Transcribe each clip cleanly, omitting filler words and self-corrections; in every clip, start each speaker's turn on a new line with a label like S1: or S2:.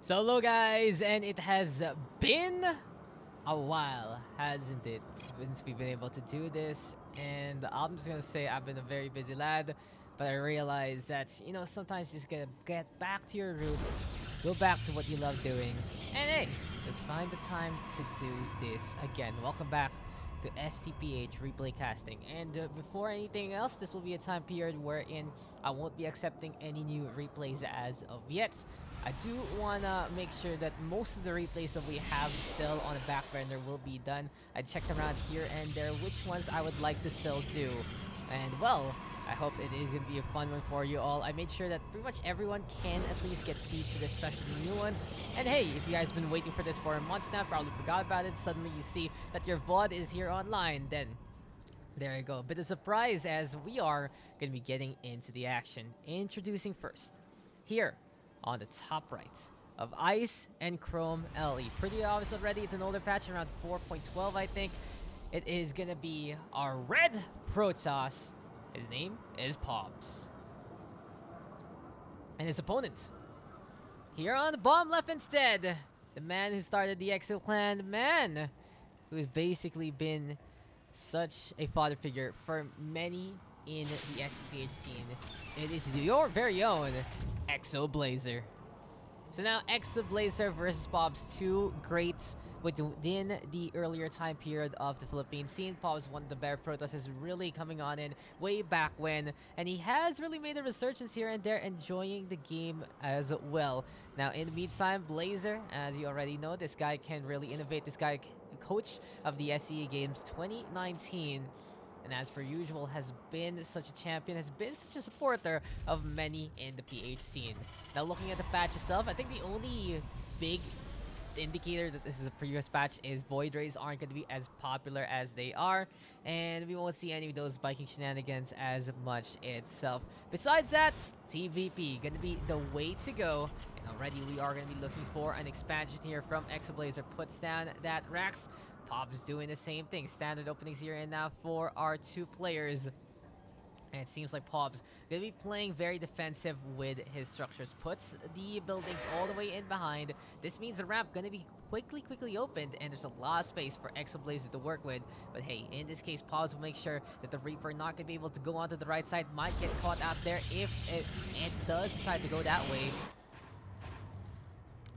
S1: So hello guys, and it has been a while, hasn't it, since we've been able to do this. And I'm just gonna say I've been a very busy lad, but I realize that, sometimes you just gotta get back to your roots, go back to what you love doing, and hey, just find the time to do this again. Welcome back to SCPH replay casting. And before anything else, this will be a time period wherein I won't be accepting any new replays as of yet. I do want to make sure that most of the replays that we have still on the back burner will be done. I checked around here and there which ones I would like to still do. And well, I hope it is going to be a fun one for you all. I made sure that pretty much everyone can at least get featured, especially new ones. And hey, if you guys have been waiting for this for months now, probably forgot about it, suddenly you see that your VOD is here online, then there you go. Bit of surprise as we are going to be getting into the action. Introducing first, here on the top right of Ice and Chrome LE. Pretty obvious already, it's an older patch, around 4.12 I think. It is going to be our red Protoss. His name is Pobbes. And his opponent, here on the bottom left instead, the man who started the EXO clan, the man who has basically been such a father figure for many in the SCPH scene. It is your very own eXoBLaZeR. So now eXoBLaZeR versus Pobbes, two greats within the earlier time period of the Philippine scene. Pobbes, one of the better Protoss, is really coming on in way back when, and he has really made a resurgence here and there, enjoying the game as well. Now in the meantime, BATTLETAG, as you already know, this guy can really innovate. This guy, coach of the SCA Games 2019. And as per usual, has been such a champion, has been such a supporter of many in the PH scene. Now looking at the patch itself, I think the only big indicator that this is a previous patch is Void Rays aren't going to be as popular as they are, and we won't see any of those Viking shenanigans as much itself. Besides that, TVP going to be the way to go, and already we are going to be looking for an expansion here from eXoBLaZeR. Puts down that Rax. Pobbes doing the same thing. Standard openings here and now for our two players. And it seems like Pobbes going to be playing very defensive with his structures. Puts the buildings all the way in behind. This means the ramp going to be quickly opened, and there's a lot of space for eXoBLaZeR to work with. But hey, in this case, Pobbes will make sure that the Reaper not going to be able to go onto the right side. Might get caught out there if it does decide to go that way.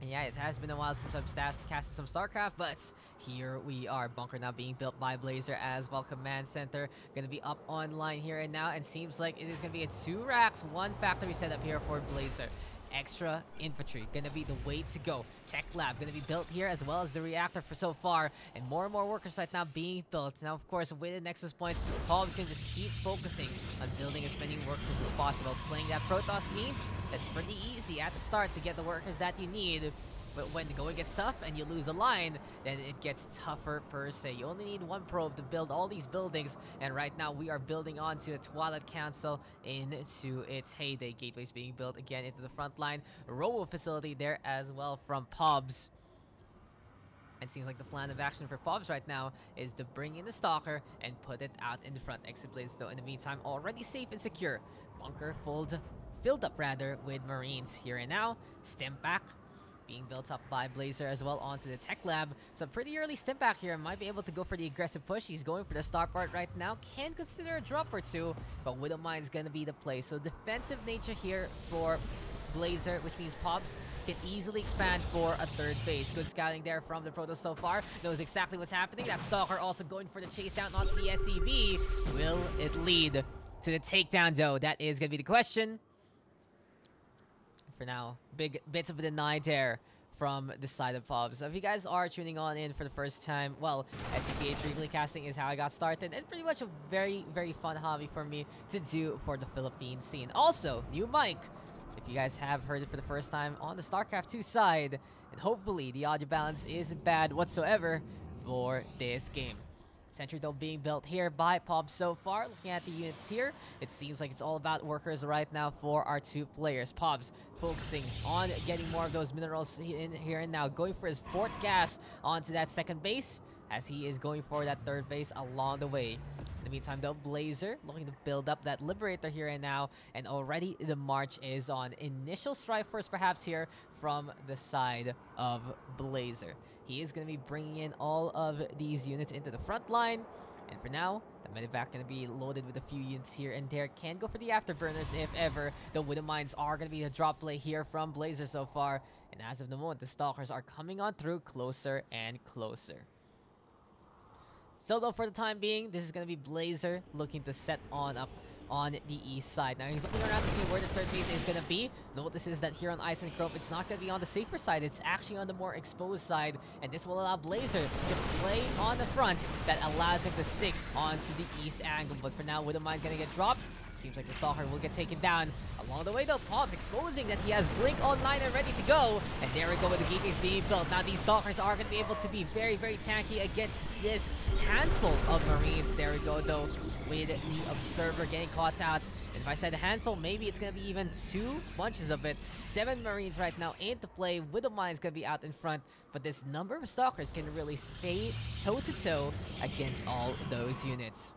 S1: And yeah, it has been a while since I've casted some StarCraft, but here we are. Bunker now being built by BATTLETAG as well. Command Center gonna be up online here and now, and seems like it is gonna be a 2 racks, 1 factory setup here for BATTLETAG. Extra infantry gonna be the way to go. Tech lab gonna be built here, as well as the reactor for so far, and more workers right now being built. Now of course, with the Nexus points, Pobbes can just keep focusing on building as many workers as possible. Playing that Protoss means it's pretty easy at the start to get the workers that you need. But when the going gets tough and you lose a line, then it gets tougher per se. You only need 1 probe to build all these buildings, and right now we are building onto a Twilight Council into its heyday. Gateways being built again into the front line. Robo facility there as well from Pobbes. And seems like the plan of action for Pobbes right now is to bring in the Stalker and put it out in the front. eXoBLaZeR, though, in the meantime, already safe and secure. Bunker filled up rather with Marines here and now. Stim back being built up by BATTLETAG as well onto the tech lab. So pretty early stim back here. Might be able to go for the aggressive push. He's going for the star part right now. Can consider a drop or two, but Widowmine's gonna be the play. So defensive nature here for BATTLETAG, which means Pobbes can easily expand for a 3rd base. Good scouting there from the Protoss so far. Knows exactly what's happening. That Stalker also going for the chase down on the SCV. Will it lead to the takedown, though? That is gonna be the question. For now, big bits of a deny there from the side of Pobbes. So if you guys are tuning on in for the first time, well, SCPH replay casting is how I got started, and pretty much a very fun hobby for me to do for the Philippine scene. Also, new mic, if you guys have heard it for the first time on the StarCraft 2 side, and hopefully the audio balance isn't bad whatsoever for this game. Sentry Dome being built here by Pobbes so far. Looking at the units here, it seems like it's all about workers right now for our 2 players. Pobbes focusing on getting more of those minerals in here and now. Going for his 4th gas onto that 2nd base, as he is going for that 3rd base along the way. In the meantime, though, BATTLETAG looking to build up that Liberator here and now, and already the march is on. Initial strike force perhaps here from the side of BATTLETAG. He is going to be bringing in all of these units into the front line, and for now, the medevac going to be loaded with a few units here and there. Can go for the afterburners if ever. The Wooden Mines are going to be a drop play here from BATTLETAG so far, and as of the moment, the Stalkers are coming on through closer and closer. Still though, for the time being, this is going to be BATTLETAG looking to set on up on the east side. Now he's looking around to see where the third base is going to be. Notices that here on Ice and Chrome, it's not going to be on the safer side. It's actually on the more exposed side, and this will allow BATTLETAG to play on the front that allows him to stick onto the east angle. But for now, Wooden Mine's going to get dropped. Seems like the Stalker will get taken down. Along the way though, Pobbes exposing that he has Blink online and ready to go. And there we go with the gateways being built. Now these Stalkers are going to be able to be very, very tanky against this handful of Marines. There we go though, with the Observer getting caught out. And if I said a handful, maybe it's going to be even 2 bunches of it. 7 Marines right now into play. Widow Mine's going to be out in front. But this number of Stalkers can really stay toe-to-toe against all those units.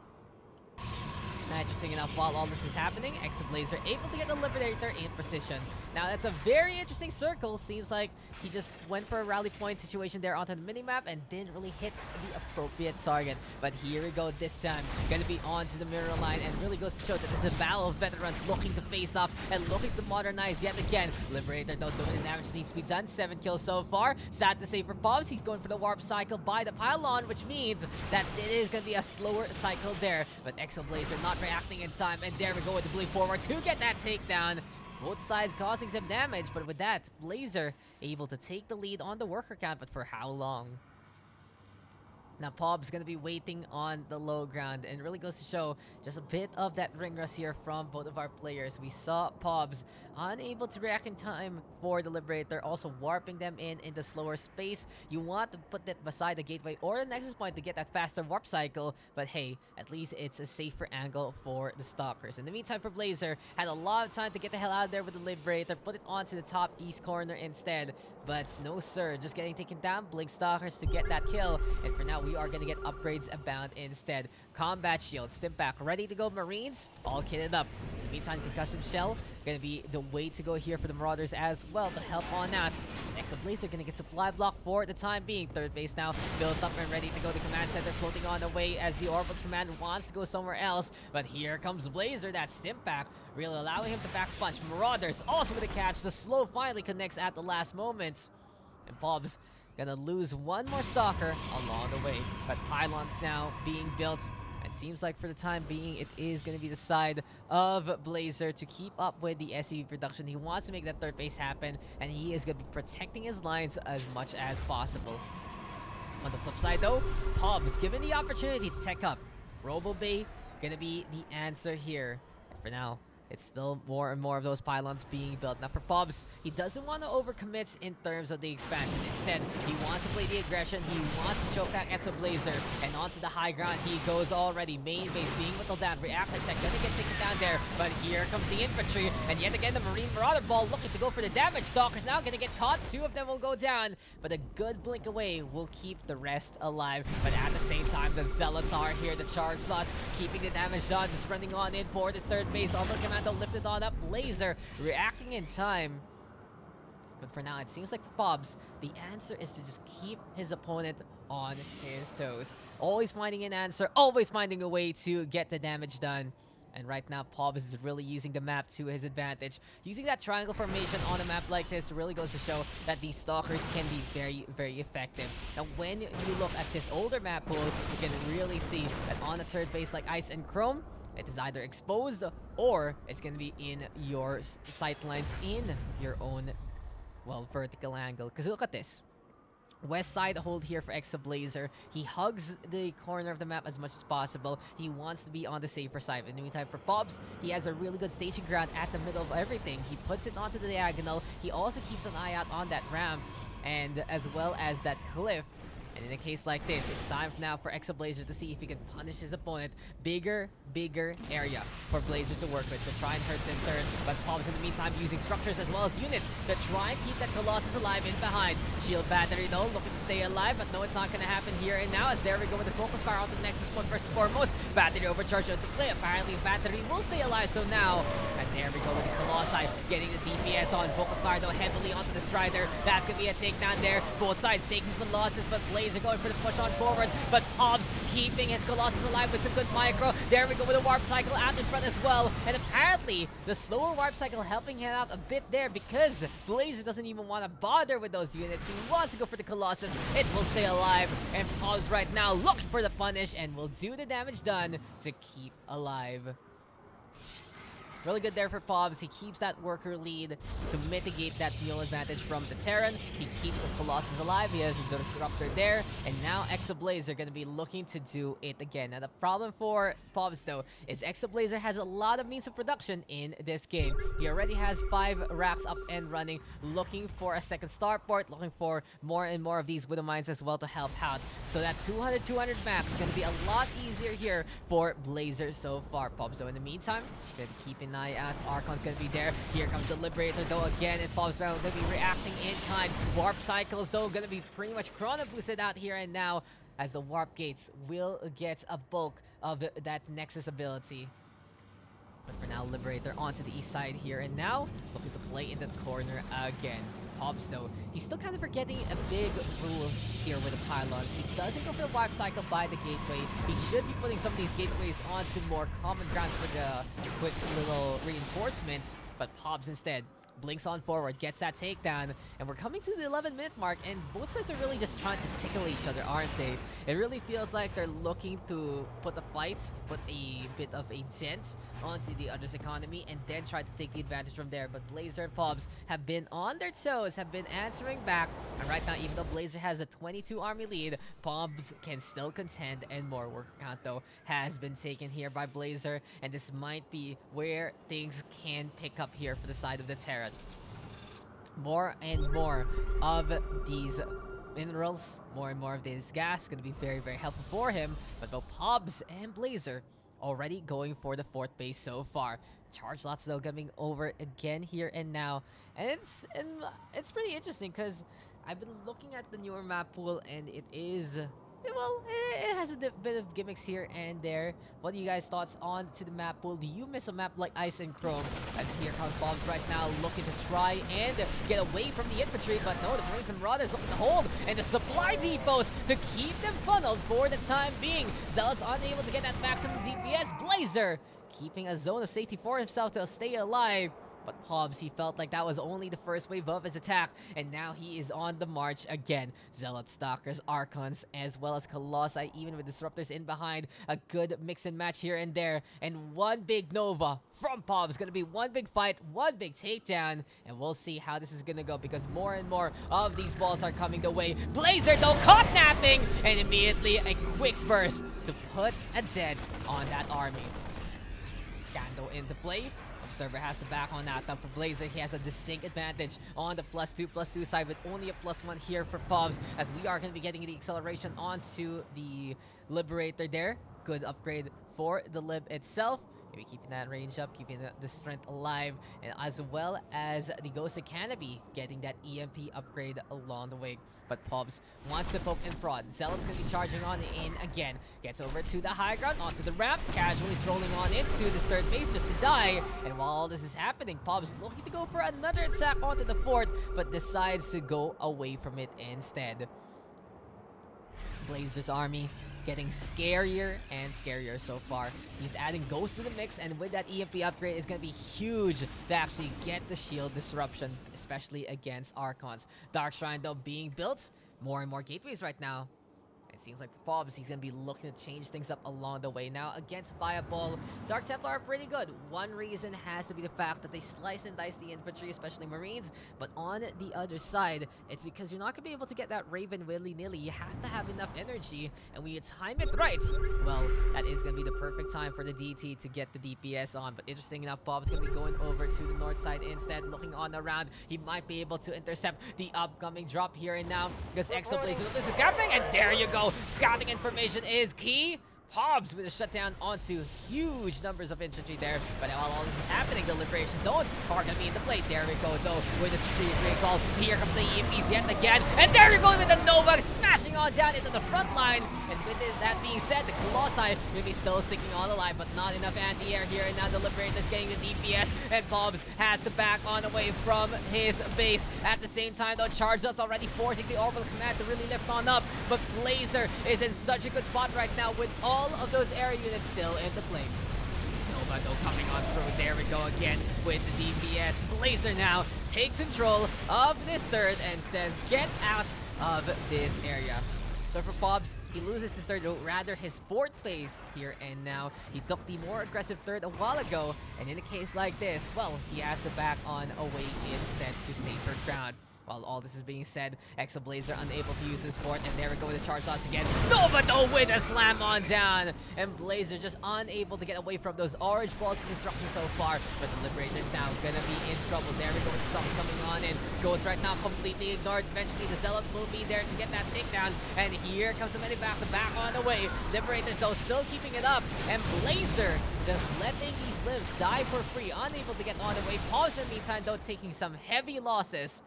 S1: Now, interesting enough, while all this is happening, eXoBLaZeR able to get the Liberator in position. Now, that's a very interesting circle. Seems like he just went for a rally point situation there onto the minimap and didn't really hit the appropriate target. But here we go this time. Gonna be onto the mirror line, and really goes to show that this is a battle of veterans looking to face off and looking to modernize yet again. Liberator, though, doing the damage that needs to be done. 7 kills so far. Sad to say for Pobbes, he's going for the warp cycle by the pylon, which means that it is gonna be a slower cycle there. But eXoBLaZeR not reacting in time, and there we go with the bleed forward to get that takedown. Both sides causing some damage, but with that, BATTLETAG able to take the lead on the worker count, but for how long? Now, Pobbes going to be waiting on the low ground, and really goes to show just a bit of that ring rust here from both of our players. We saw Pobbes unable to react in time for the Liberator, also warping them in the slower space. You want to put that beside the gateway or the nexus point to get that faster warp cycle, but hey, at least it's a safer angle for the Stalkers. In the meantime, for BATTLETAG, had a lot of time to get the hell out of there with the Liberator, put it onto the top east corner instead, but no sir, just getting taken down. Blink Stalkers to get that kill, and for now, we are going to get upgrades abound instead. Combat Shield, Stim Pack, ready to go Marines, all kitted up. In the meantime, Concussive Shell, going to be the way to go here for the Marauders as well to help on that. eXoBLaZeR going to get supply block for the time being. Third base now built up and ready to go. The command center floating on the way as the Orbital Command wants to go somewhere else, but here comes BATTLETAG, that Stim Pack, really allowing him to back punch. Marauders also with a catch. The slow finally connects at the last moment, and Pobbes gonna lose one more Stalker along the way. But pylons now being built, and seems like for the time being, it is gonna be the side of BATTLETAG to keep up with the SCV production. He wants to make that third base happen, and he is gonna be protecting his lines as much as possible. On the flip side though, Pobbes given the opportunity to tech up. Robo Bay gonna be the answer here. And for now, it's still more and more of those pylons being built. Now for Pobbes, he doesn't want to overcommit in terms of the expansion. Instead, he wants to play the aggression. He wants to choke out eXoBLaZeR, and onto the high ground he goes already. Main base being whittled down. Reactor tech gonna get taken down there, but here comes the infantry, and yet again the Marine Marauder Ball looking to go for the damage. Stalkers now gonna get caught. 2 of them will go down, but a good blink away will keep the rest alive. But at the same time, the Zealots are here. The charge plots keeping the damage done, just running on in for this third base. All the commando lifted on up. BATTLETAG reacting in time. But for now, it seems like for Pobbes, the answer is to just keep his opponent on his toes. Always finding an answer, always finding a way to get the damage done. And right now, Pobbes is really using the map to his advantage. Using that triangle formation on a map like this really goes to show that these Stalkers can be very, very effective. Now, when you look at this older map pool, you can really see that on a third base like Ice and Chrome, it is either exposed or it's going to be in your sight lines in your own, well, vertical angle. Because look at this. West side hold here for eXoBLaZeR. He hugs the corner of the map as much as possible. He wants to be on the safer side. In the meantime, for Pobbes, he has a really good staging ground at the middle of everything. He puts it onto the diagonal. He also keeps an eye out on that ramp, and as well as that cliff. And in a case like this, it's time now for eXoBLaZeR to see if he can punish his opponent. Bigger area for BLAZER to work with to try and hurt this turn. But Pobbes in the meantime using structures as well as units to try and keep that Colossus alive in behind. Shield battery though, looking to stay alive, but no, it's not going to happen here and now, as there we go with the focus fire onto the Nexus point first and foremost. Battery overcharge of the play. Apparently battery will stay alive, so now, and there we go with the Colossi getting the DPS on. Focus fire though heavily onto the Strider. That's going to be a takedown there. Both sides taking some losses, but BLAZER going for the push on forward. But Pobbes keeping his Colossus alive with some good micro. There we go with a warp cycle out in front as well. And apparently the slower warp cycle helping him out a bit there, because BLAZER doesn't even want to bother with those units. He wants to go for the Colossus. It will stay alive. And Pobbes right now looking for the punish and will do the damage done to keep alive. Really good there for Pobbes. He keeps that worker lead to mitigate that heal advantage from the Terran. He keeps the Colossus alive. He has the Disruptor there. And now eXoBLaZeR going to be looking to do it again. Now the problem for Pobbes though is eXoBLaZeR has a lot of means of production in this game. He already has 5 racks up and running, looking for a second starport, looking for more and more of these Widow Mines as well to help out. So that 200 max is going to be a lot easier here for BLAZER so far. Pobbes though in the meantime, going to keep an eye out. Archon's going to be there. Here comes the Liberator though again, and Pobbes going to be reacting in kind. Warp cycles though going to be pretty much chrono boosted out here and now, as the warp gates will get a bulk of that Nexus ability. But for now, Liberator onto the east side here and now, looking to play in the corner again. Pobbes though, he's still kind of forgetting a big rule here with the pylons. He doesn't go for the warp cycle by the gateway. He should be putting some of these gateways onto more common grounds for the quick little reinforcements, but Pobbes instead blinks on forward, gets that takedown, and we're coming to the 11-minute mark, and both sides are really just trying to tickle each other, aren't they? It really feels like they're looking to put a fight, put a bit of a dent onto the other's economy, and then try to take the advantage from there. But BLAZER and Pobbes have been on their toes, have been answering back, and right now, even though BLAZER has a 22 army lead, Pobbes can still contend, and more worker count though has been taken here by BLAZER, and this might be where things can pick up here for the side of the Terran. More and more of these minerals, more and more of this gas is going to be very helpful for him. But both Pobbes and BLAZER already going for the 4th base so far. Charge lots though coming over again here and now, and it's pretty interesting because I've been looking at the newer map pool, and it is, well, it has a bit of gimmicks here and there. What are you guys' thoughts on to the map pool? Do you miss a map like Ice and Chrome? As here comes Pobbes right now, looking to try and get away from the infantry, but no, the Marines and Marauders looking to hold, and the supply depots to keep them funneled for the time being. Zealots unable to get that maximum DPS. BLAZER keeping a zone of safety for himself to stay alive. But Pobbes, he felt like that was only the first wave of his attack, and now he is on the march again. Zealot, Stalkers, Archons, as well as Colossi, even with Disruptors in behind. A good mix and match here and there, and one big Nova from Pobbes. Gonna be one big fight, one big takedown, and we'll see how this is gonna go, because more and more of these balls are coming the way. BLAZER though caught napping, and immediately a quick burst to put a dent on that army. Scandal into play. Observer has the back on that. For BLAZER, he has a distinct advantage on the +2/+2 side, with only a +1 here for Pobbes, as we are going to be getting the acceleration onto the Liberator there. Good upgrade for the Lib itself. Maybe keeping that range up, keeping the strength alive, and as well as the Ghosted Canopy getting that EMP upgrade along the way. But Pobbes wants to poke and prod. Zealot's going to be charging on in again. Gets over to the high ground, onto the ramp, casually strolling on into this 3rd base just to die. And while all this is happening, Pobbes looking to go for another attack onto the 4th, but decides to go away from it instead. BLAZER's army getting scarier and scarier so far. He's adding Ghost to the mix, and with that EMP upgrade, it's going to be huge to actually get the shield disruption, especially against Archons. Dark Shrine, though, being built. More and more gateways right now. It seems like for Pobbes, he's going to be looking to change things up along the way. Now, against Viable, Dark Templar are pretty good. One reason has to be the fact that they slice and dice the infantry, especially Marines. But on the other side, it's because you're not going to be able to get that Raven willy-nilly. You have to have enough energy, and when you time it right, well, that is going to be the perfect time for the DT to get the DPS on. But interesting enough, Pobbes going to be going over to the north side instead, looking on around. He might be able to intercept the upcoming drop here and now, because eXoBLaZeR is capping, and there you go. Scouting information is key. Pobbes with a shutdown onto huge numbers of infantry there. But while all this is happening, the Liberation Zones are going to be in the play. There we go, though, with the strategic recall. Here comes the EMPs yet again. And there you go with the Nova smashing on down into the front line. And with that being said, the Colossi will be still sticking on the line, but not enough anti-air here. And now the Liberators getting the DPS. And Pobbes has to back on away from his base. At the same time, though, Charge Up's already forcing the Orbital Command to really lift on up. But BATTLETAG is in such a good spot right now with all of those air units still in the play. Nova though coming on through. There we go again with the DPS. BATTLETAG now takes control of this third and says, get out of this area. So for Pobbes, he loses his third, or rather his fourth base here and now. He took the more aggressive third a while ago, and in a case like this, well, he has to back on away instead to safer ground. While all this is being said, eXoBLaZeR unable to use his fort, and there we go with the charge shots again. Nova though with a slam on down, and BATTLETAG just unable to get away from those orange balls of construction so far. But the Liberators now gonna be in trouble. There we go with the stomps coming on in. Ghost right now completely ignored. Eventually the Zealot will be there to get that takedown, and here comes the medivac to back on the way. Liberators though still keeping it up, and BATTLETAG just letting these lives die for free, unable to get on the way. Pobbes in the meantime though taking some heavy losses.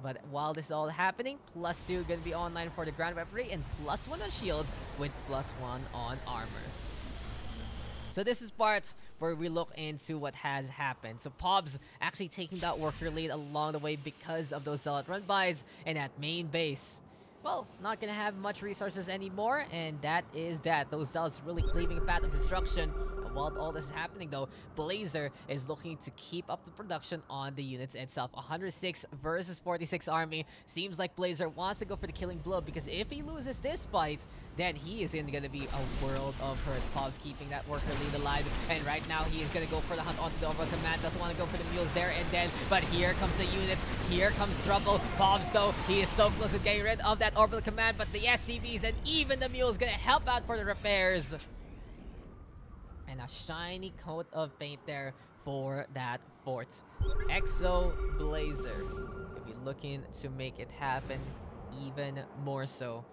S1: But while this is all happening, +2 gonna be online for the ground weaponry and +1 on shields with +1 on armor. So this is part where we look into what has happened. So Pobbes actually taking that worker lead along the way because of those Zealot run-bys, and at main base, well, not gonna have much resources anymore, and that is that. Those Zealots really cleaving a path of destruction. While all this is happening though, BATTLETAG is looking to keep up the production on the units itself. 106 versus 46 army. Seems like BATTLETAG wants to go for the killing blow, because if he loses this fight, then he is going to be a world of hurt. Pobbes keeping that worker lead alive, and right now he is going to go for the hunt onto the Orbital Command. Doesn't want to go for the mules there and then, but here comes the units. Here comes trouble. Pobbes though, he is so close to getting rid of that Orbital Command, but the SCVs and even the mules going to help out for the repairs. And a shiny coat of paint there for that fort. eXoBLaZeR will be looking to make it happen even more so.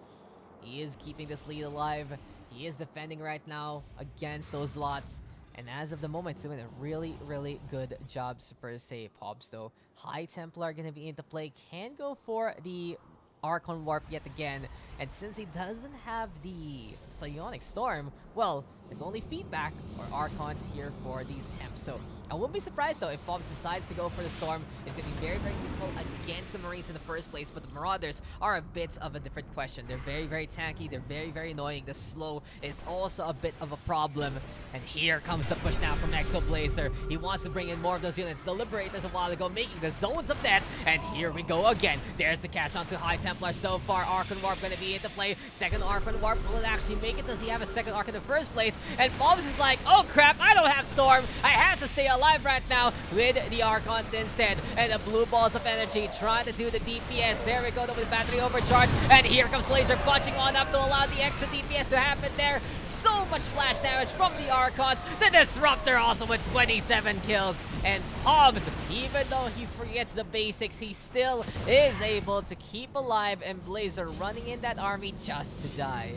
S1: He is keeping this lead alive. He is defending right now against those lots. And as of the moment, doing a really, really good job per se. Pobbes though, High Templar going to be into play. Can go for the Archon Warp yet again. And since he doesn't have the Psionic Storm, well, it's only feedback or Archons here for these temps. So I wouldn't be surprised though if Pobbes decides to go for the Storm. It's going to be very, very useful against the Marines in the first place, but the Marauders are a bit of a different question. They're very, very tanky. They're very, very annoying. The slow is also a bit of a problem. And here comes the push now from eXoBLaZeR. He wants to bring in more of those units. The Liberators a while ago making the zones of death. And here we go again. There's the catch onto High Templar so far. Archon Warp going to be into play. Second Archon Warp, will it actually make it? Does he have a second Arc in the first place? And Pobbes is like, oh crap, I don't have Storm. I have to stay alive right now with the Archons instead. And the blue balls of energy trying to do the DPS. There we go with battery overcharge. And here comes BATTLETAG punching on up to allow the extra DPS to happen there. So much splash damage from the Archons. The Disruptor also with 27 kills. And Pobbes, even though he forgets the basics, he still is able to keep alive, and BATTLETAG running in that army just to die.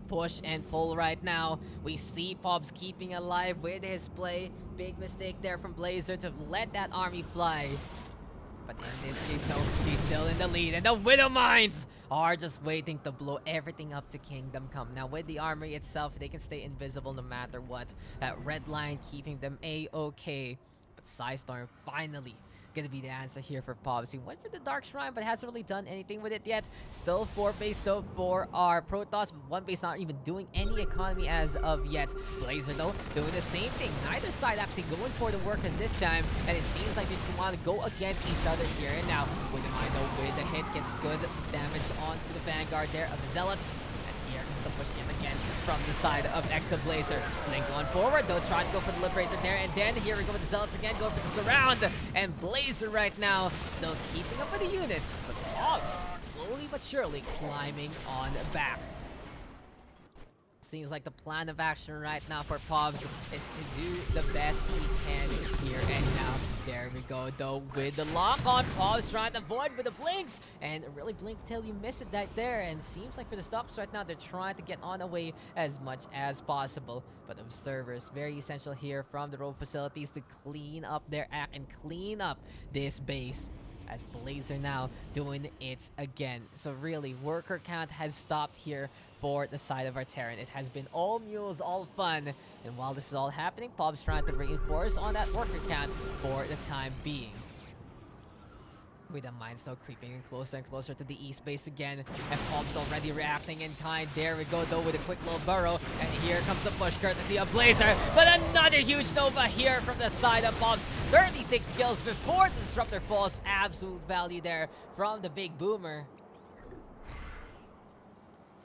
S1: Push and pull right now. We see Pobbes keeping alive with his play. Big mistake there from BATTLETAG to let that army fly. But in this case, no, he's still in the lead. And the Widowmines are just waiting to blow everything up to Kingdom Come. Now, with the armory itself, they can stay invisible no matter what. That red line keeping them A-okay. But Psystorm finally gonna be the answer here for Pobbes. He went for the Dark Shrine, but hasn't really done anything with it yet. Still 4 base though for our Protoss, but 1 base not even doing any economy as of yet. BATTLETAG though doing the same thing. Neither side actually going for the workers this time, and it seems like they just want to go against each other here and now. With the mind though, with the hit, gets good damage onto the Vanguard there of the Zealots. Here comes the push yet again from the side of eXoBLaZeR. Blink on forward, though, trying to go for the Liberator there. And then here we go with the Zealots again, going for the surround. And BATTLETAG right now still keeping up with the units. But Pobbes slowly but surely climbing on back. Seems like the plan of action right now for Pobbes is to do the best he can here and now. There we go though with the lock on. Pobbes trying to avoid with the blinks, and really blink till you miss it right there. And seems like for the stops right now, they're trying to get on away as much as possible. But observers, very essential here from the road facilities to clean up their act and clean up this base. As BATTLETAG now doing it again. So really, worker count has stopped here for the side of our Terran. It has been all mules, all fun. And while this is all happening, Pobbes trying to reinforce on that worker count for the time being. With the mine still creeping in closer and closer to the east base again. And Pobbes already reacting in kind. There we go though with a quick little burrow. And here comes the push courtesy of BATTLETAG. But another huge Nova here from the side of Pobbes. 36 kills before the Disruptor falls. Absolute value there from the big boomer.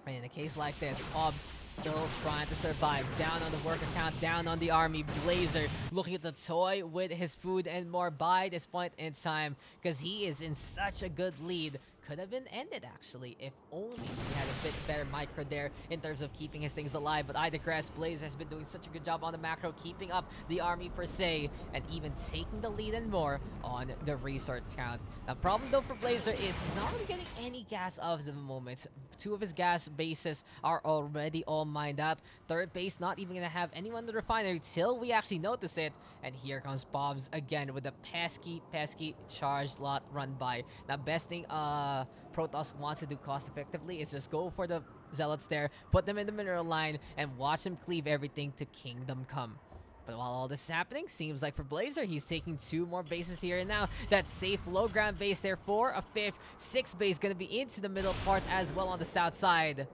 S1: And in a case like this, Pobbes still trying to survive. Down on the worker count, down on the army. BATTLETAG looking at the toy with his food and more by this point in time, because he is in such a good lead. Could have been ended actually if only he had a bit better micro there in terms of keeping his things alive. But I digress. BATTLETAG has been doing such a good job on the macro, keeping up the army per se, and even taking the lead and more on the resource count. The problem though for BATTLETAG is he's not really getting any gas of the moment. 2 of his gas bases are already all mined out. 3rd base not even gonna have anyone in the refinery till we actually notice it. And here comes Pobbes again with a pesky charged lot run by. Now best thing Protoss wants to do cost effectively is just go for the Zealots there, put them in the mineral line, and watch them cleave everything to Kingdom Come. But while all this is happening, seems like for BATTLETAG, he's taking 2 more bases here and now. That safe low ground base there for a 5th, 6th base gonna be into the middle part as well on the south side.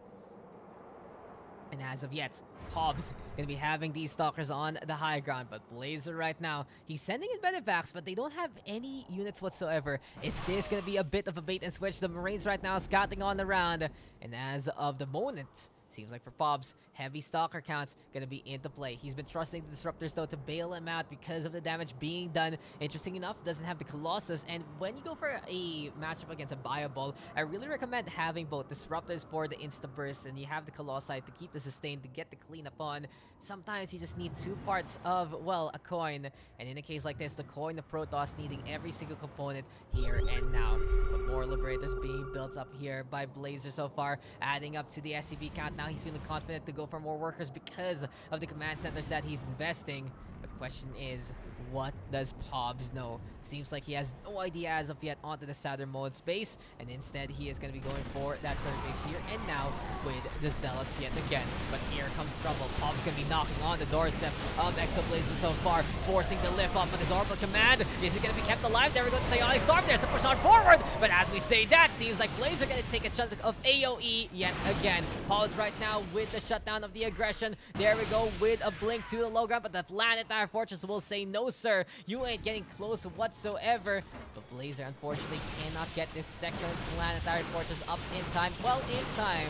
S1: And as of yet, Pobbes gonna be having these stalkers on the high ground, but BATTLETAG right now, he's sending in medevacks, but they don't have any units whatsoever. Is this gonna be a bit of a bait and switch? The Marines right now scouting on the round, and as of the moment, seems like for Pobbes, heavy stalker counts gonna be into play. He's been trusting the Disruptors though to bail him out because of the damage being done. Interesting enough, doesn't have the Colossus, and when you go for a matchup against a Bioball, I really recommend having both Disruptors for the insta burst, and you have the Colossi to keep the sustain to get the cleanup on. Sometimes you just need 2 parts of, well, a coin, and in a case like this, the coin of Protoss needing every single component here and now. But more Liberators being built up here by BATTLETAG so far, adding up to the SCP count. Now he's feeling confident to go for more workers because of the command centers that he's investing. But the question is, what does Pobbes know? Seems like he has no idea as of yet onto the southernmost space, and instead he is going to be going for that 3rd base here and now with the Zealots yet again. But here comes trouble. Pobbes going to be knocking on the doorstep of eXoBLaZeR so far, forcing the lift off of his orbital command. Is he going to be kept alive? There we go to Psionic Storm. There's the push on forward, but as we say that, seems like BATTLETAG are going to take a chunk of AoE yet again. Pobbes right now with the shutdown of the aggression. There we go with a blink to the low ground, but the Planetary Fortress will say, no sir, you ain't getting close whatsoever. But BATTLETAG unfortunately cannot get this second Planetary Fortress up in time. Well, in time.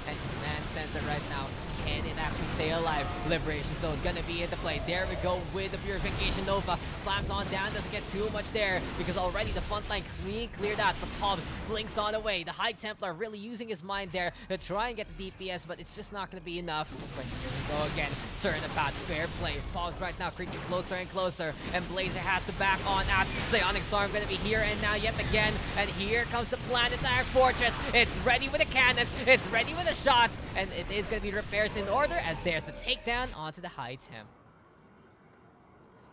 S1: And command center right now, can it actually stay alive? Liberation Zone gonna be into play. There we go with the Purification Nova. Slams on down, doesn't get too much there because already the front line cleared out. But Pobbes blinks on away. The High Templar really using his mind there to try and get the DPS, but it's just not gonna be enough. But here we go again. Turnabout, fair play. Pobbes right now creeping closer and closer, and BATTLETAG has to back on out. Psionic Storm gonna be here and now yet again. And here comes the Planetary Fortress. It's ready with the cannons, it's ready with the shots, and it is gonna be repairs in order as there's a takedown onto the High Temp.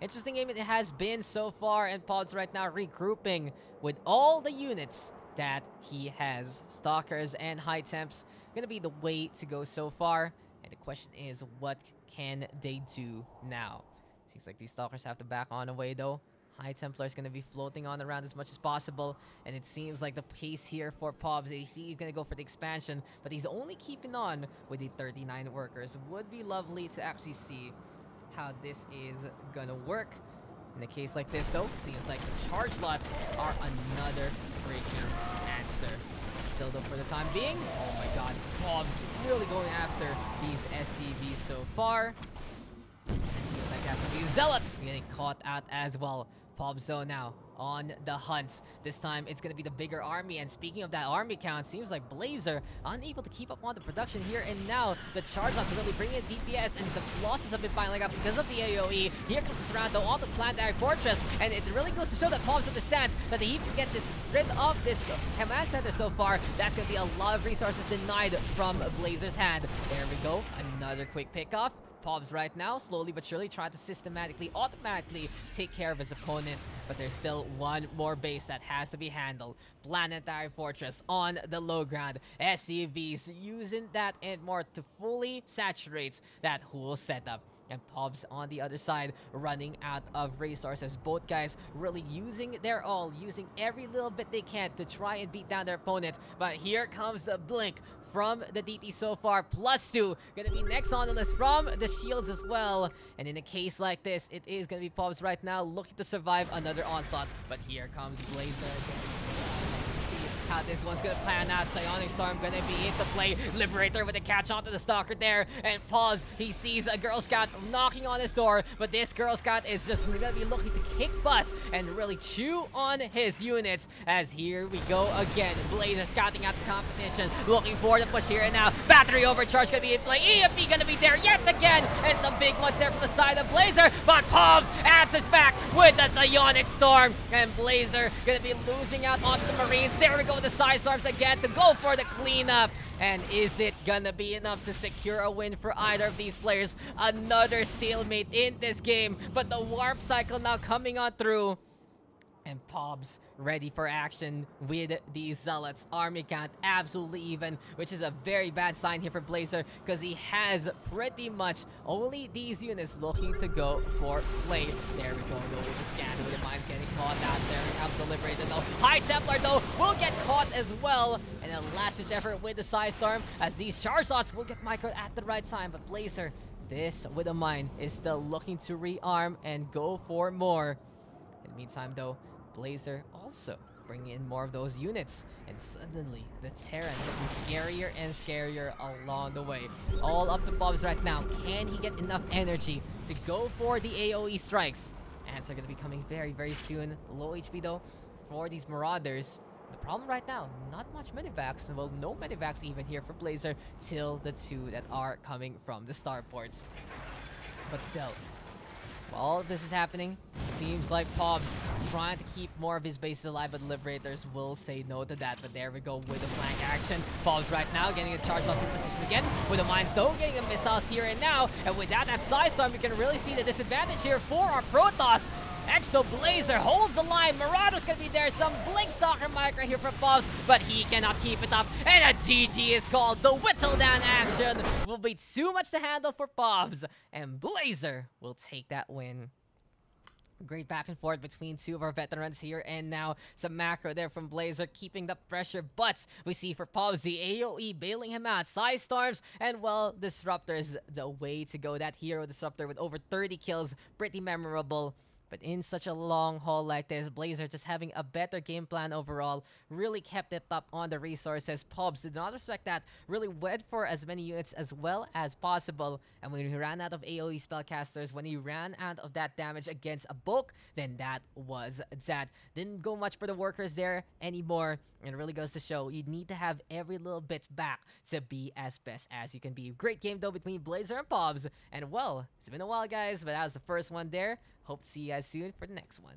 S1: Interesting game it has been so far, and Pobbes right now regrouping with all the units that he has. Stalkers and High Temps gonna be the way to go so far, and the question is, what can they do now? Seems like these Stalkers have to back on away though. High Templar is going to be floating on around as much as possible, and it seems like the case here for Pobbes. He's going to go for the expansion, but he's only keeping on with the 39 workers. Would be lovely to actually see how this is going to work. In a case like this, though, seems like the charge lots are another freaking answer. Still, though, for the time being, oh my god, Pobbes really going after these SCVs so far. And it seems like that's these Zealots getting caught out as well. Pobbes, though, now on the hunt. This time, it's going to be the bigger army. And speaking of that army count, seems like BATTLETAG unable to keep up on the production here. And now, the charge lots really bring in DPS. And the losses have been piling up because of the AoE. Here comes the surround, though, on the planetary fortress. And it really goes to show that Pobbes understands that he can get rid of this command center so far. That's going to be a lot of resources denied from BATTLETAG's hand. There we go. Another quick pickoff. Pobbes right now, slowly but surely, trying to systematically, automatically take care of his opponents. But there's still one more base that has to be handled. Planetary Fortress on the low ground. SCVs using that and more to fully saturate that whole setup. And Pobbes on the other side, running out of resources. Both guys really using their all, using every little bit they can to try and beat down their opponent. But here comes the blink from the DT so far. +2. Gonna be next on the list from the shields as well. And in a case like this, it is gonna be Pobbes right now looking to survive another onslaught. But here comes BATTLETAG. How this one's gonna plan out. Psionic Storm gonna be into play. Liberator with a catch onto the Stalker there. And Pobbes, he sees a Girl Scout knocking on his door. But this Girl Scout is just gonna be looking to kick butt and really chew on his units. As here we go again. BATTLETAG scouting out the competition. Looking for the push here and now. Battery overcharge gonna be in play. EFP gonna be there yet again. And some big ones there from the side of BATTLETAG. But Pobbes answers back with the Psionic Storm. And BATTLETAG gonna be losing out onto the Marines. There we go. The side storms again to go for the cleanup. And is it gonna be enough to secure a win for either of these players? Another stalemate in this game, but the warp cycle now coming on through. And Pobbes ready for action with these Zealots. Army count absolutely even, which is a very bad sign here for BATTLETAG because he has pretty much only these units looking to go for play. There we go with the scan. The mine's getting caught out there. We have the Liberator though. High Templar though will get caught as well. And a last-ditch effort with the Side Storm as these charge lots will get microed at the right time. But BATTLETAG, this with a mine, is still looking to rearm and go for more. In the meantime though, BATTLETAG also bringing in more of those units, and suddenly the Terran looking scarier and scarier along the way. All up to Pobbes right now. Can he get enough energy to go for the AoE strikes? Answer gonna be coming very, very soon. Low HP though for these Marauders. The problem right now, not much medivacs. Well, no medivacs even here for BATTLETAG till the two that are coming from the starport. But still, while all of this is happening, seems like Pobbes trying to keep more of his bases alive, but Liberators will say no to that. But there we go with the flank action. Pobbes right now getting a charge loss in position again with the Mind Stone, getting a missiles here and now. And without that Side Storm, we can really see the disadvantage here for our Protoss. eXoBLaZeR holds the line. Marauder's gonna be there. Some Blink Stalker micro here for Pobbes, but he cannot keep it up. And a GG is called. The Whittle Down action will be too much to handle for Pobbes, and BATTLETAG will take that win. Great back and forth between two of our veterans here, and now some macro there from BATTLETAG keeping the pressure, but we see for Pobbes the AoE bailing him out. Side Storms, and well, Disruptor is the way to go. That hero Disruptor with over 30 kills, pretty memorable. But in such a long haul like this, BATTLETAG just having a better game plan overall, really kept it up on the resources. Pobbes did not respect that, really went for as many units as well as possible. And when he ran out of AoE spellcasters, when he ran out of that damage against a bulk, then that was that. Didn't go much for the workers there anymore. And it really goes to show you need to have every little bit back to be as best as you can be. Great game though between BATTLETAG and Pobbes. And well, it's been a while guys, but that was the first one there. Hope to see you guys soon for the next one.